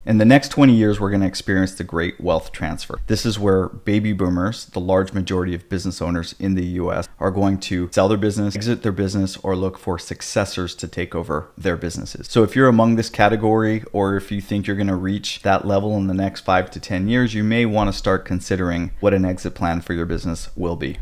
In the next 20 years, we're going to experience the great wealth transfer. This is where baby boomers, the large majority of business owners in the US, are going to sell their business, exit their business, or look for successors to take over their businesses. So if you're among this category, or if you think you're going to reach that level in the next 5 to 10 years, you may want to start considering what an exit plan for your business will be.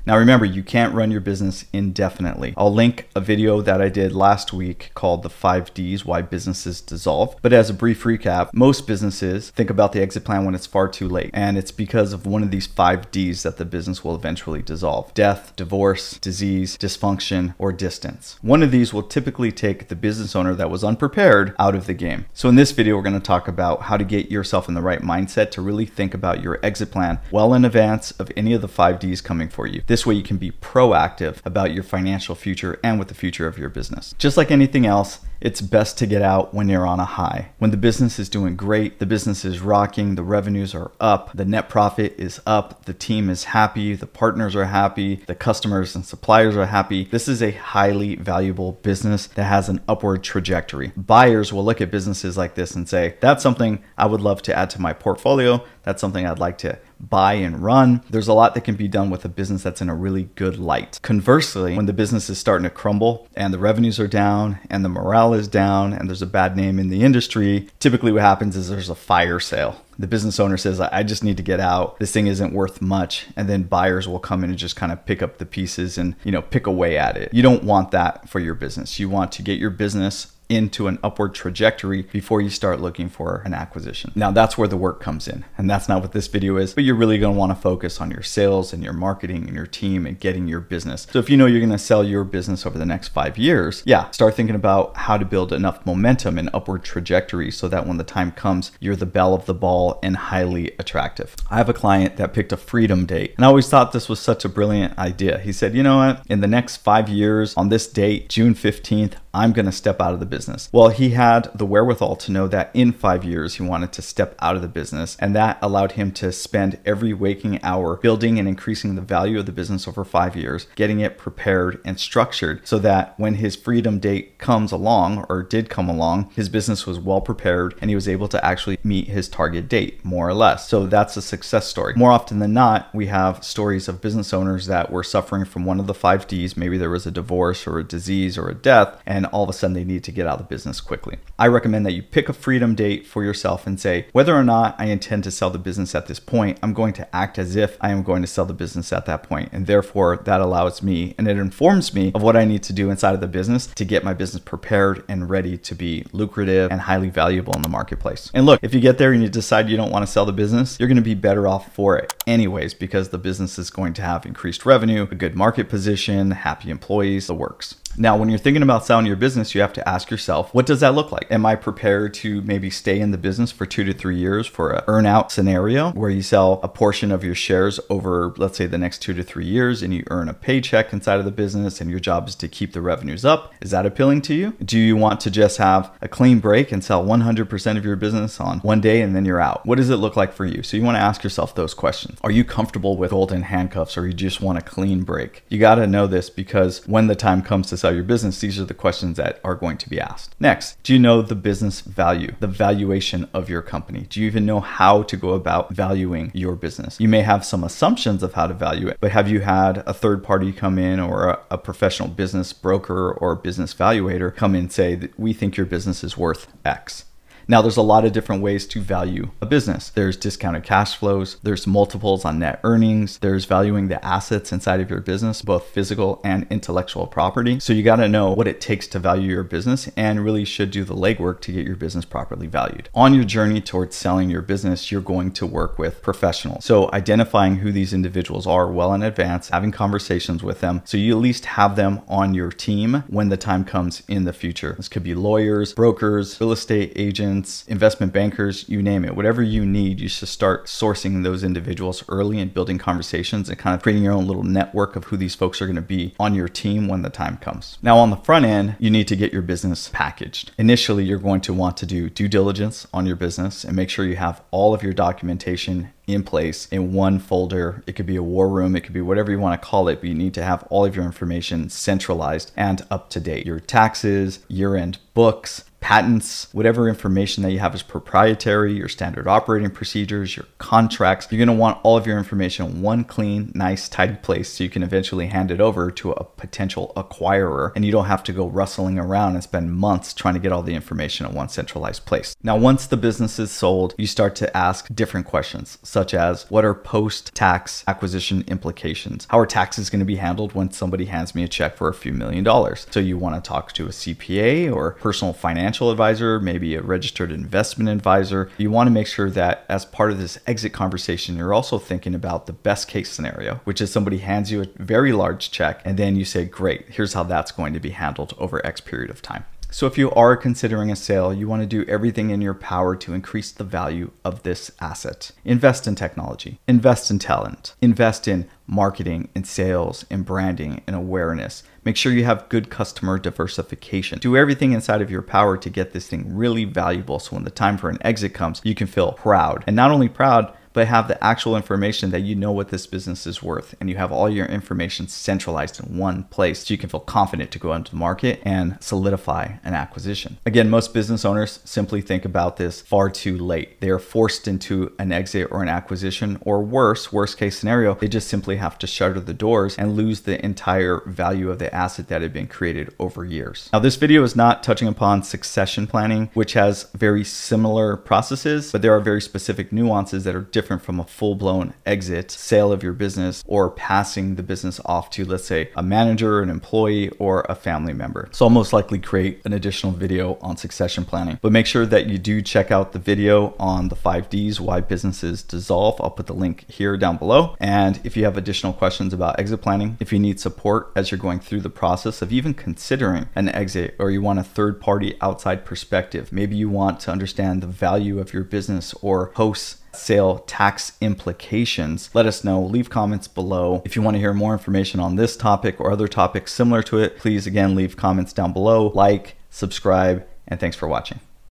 Now remember, you can't run your business indefinitely. I'll link a video that I did last week called the 5 Ds Why Businesses Dissolve. But as a brief recap, most businesses think about the exit plan when it's far too late. And it's because of one of these 5 Ds that the business will eventually dissolve: death, divorce, disease, dysfunction, or distance. One of these will typically take the business owner that was unprepared out of the game. So in this video, we're going to talk about how to get yourself in the right mindset to really think about your exit plan well in advance of any of the 5 Ds coming for you. This way you can be proactive about your financial future and with the future of your business. Just like anything else, it's best to get out when you're on a high. When the business is doing great, the business is rocking, the revenues are up, the net profit is up, the team is happy, the partners are happy, the customers and suppliers are happy. This is a highly valuable business that has an upward trajectory. Buyers will look at businesses like this and say, that's something I would love to add to my portfolio. That's something I'd like to buy and run. There's a lot that can be done with a business that's in a really good light. Conversely, when the business is starting to crumble and the revenues are down and the morale is down and there's a bad name in the industry, typically what happens is there's a fire sale. The business owner says, I just need to get out. This thing isn't worth much. And then buyers will come in and just kind of pick up the pieces and, pick away at it. You don't want that for your business. You want to get your business into an upward trajectory before you start looking for an acquisition. Now that's where the work comes in, and that's not what this video is, but you're really going to want to focus on your sales and your marketing and your team and getting your business. So if you know you're going to sell your business over the next 5 years, start thinking about how to build enough momentum and upward trajectory so that when the time comes, you're the belle of the ball and highly attractive. I have a client that picked a freedom date, and I always thought this was such a brilliant idea. He said, you know what, in the next 5 years on this date, June 15th, I'm going to step out of the business. Well, he had the wherewithal to know that in 5 years, he wanted to step out of the business. And that allowed him to spend every waking hour building and increasing the value of the business over 5 years, getting it prepared and structured so that when his freedom date comes along, or did come along, his business was well prepared and he was able to actually meet his target date, more or less. So that's a success story. More often than not, we have stories of business owners that were suffering from one of the 5 Ds. Maybe there was a divorce or a disease or a death, and all of a sudden they need to get out of the business quickly. I recommend that you pick a freedom date for yourself and say, whether or not I intend to sell the business at this point, I'm going to act as if I am going to sell the business at that point. And therefore that allows me, and it informs me of what I need to do inside of the business to get my business prepared and ready to be lucrative and highly valuable in the marketplace. And look, if you get there and you decide you don't want to sell the business, you're going to be better off for it anyways, because the business is going to have increased revenue, a good market position, happy employees, the works. Now, when you're thinking about selling your business, you have to ask yourself, what does that look like? Am I prepared to maybe stay in the business for 2 to 3 years for an earn-out scenario where you sell a portion of your shares over, let's say, the next 2 to 3 years and you earn a paycheck inside of the business and your job is to keep the revenues up? Is that appealing to you? Do you want to just have a clean break and sell 100% of your business on one day and then you're out? What does it look like for you? So you want to ask yourself those questions. Are you comfortable with golden handcuffs, or you just want a clean break? You got to know this, because when the time comes to sell your business, these are the questions that are going to be asked. Next, do you know the business value, the valuation of your company? Do you even know how to go about valuing your business? You may have some assumptions of how to value it, but have you had a third party come in, or a professional business broker or business valuator come in and say that we think your business is worth X? Now, there's a lot of different ways to value a business. There's discounted cash flows, there's multiples on net earnings, there's valuing the assets inside of your business, both physical and intellectual property. So you got to know what it takes to value your business, and really should do the legwork to get your business properly valued. On your journey towards selling your business, you're going to work with professionals. So identifying who these individuals are well in advance, having conversations with them, so you at least have them on your team when the time comes in the future. This could be lawyers, brokers, real estate agents, investment bankers, you name it. Whatever you need, you should start sourcing those individuals early and building conversations and kind of creating your own little network of who these folks are going to be on your team when the time comes. Now, on the front end, you need to get your business packaged. Initially, you're going to want to do due diligence on your business and make sure you have all of your documentation in place in one folder. It could be a war room, it could be whatever you want to call it, but you need to have all of your information centralized and up to date. Your taxes, year-end books, patents, whatever information that you have is proprietary, your standard operating procedures, your contracts. You're going to want all of your information in one clean, nice, tidy place so you can eventually hand it over to a potential acquirer, and you don't have to go rustling around and spend months trying to get all the information in one centralized place. Now, once the business is sold, you start to ask different questions, such as what are post-tax acquisition implications? How are taxes going to be handled when somebody hands me a check for a few $1,000,000? So you want to talk to a CPA or personal financial advisor, maybe a registered investment advisor. You want to make sure that as part of this exit conversation, you're also thinking about the best case scenario, which is somebody hands you a very large check and then you say, great, here's how that's going to be handled over X period of time. So if you are considering a sale, you want to do everything in your power to increase the value of this asset. Invest in technology, invest in talent, invest in marketing and sales and branding and awareness. Make sure you have good customer diversification. Do everything inside of your power to get this thing really valuable so when the time for an exit comes, you can feel proud. And not only proud, but have the actual information that you know what this business is worth, and you have all your information centralized in one place so you can feel confident to go into the market and solidify an acquisition. Again, most business owners simply think about this far too late. They are forced into an exit or an acquisition, or worst case scenario, they just simply have to shutter the doors and lose the entire value of the asset that had been created over years. Now, this video is not touching upon succession planning, which has very similar processes, but there are very specific nuances that are different from a full-blown exit, sale of your business, or passing the business off to, let's say, a manager, an employee, or a family member. So I'll most likely create an additional video on succession planning, but make sure that you do check out the video on the 5 Ds, why businesses dissolve. I'll put the link here down below. And if you have additional questions about exit planning, if you need support as you're going through the process of even considering an exit, or you want a third-party outside perspective, maybe you want to understand the value of your business or post-sale tax implications, let us know. Leave comments below. If you want to hear more information on this topic or other topics similar to it, please again leave comments down below, like, subscribe, and thanks for watching.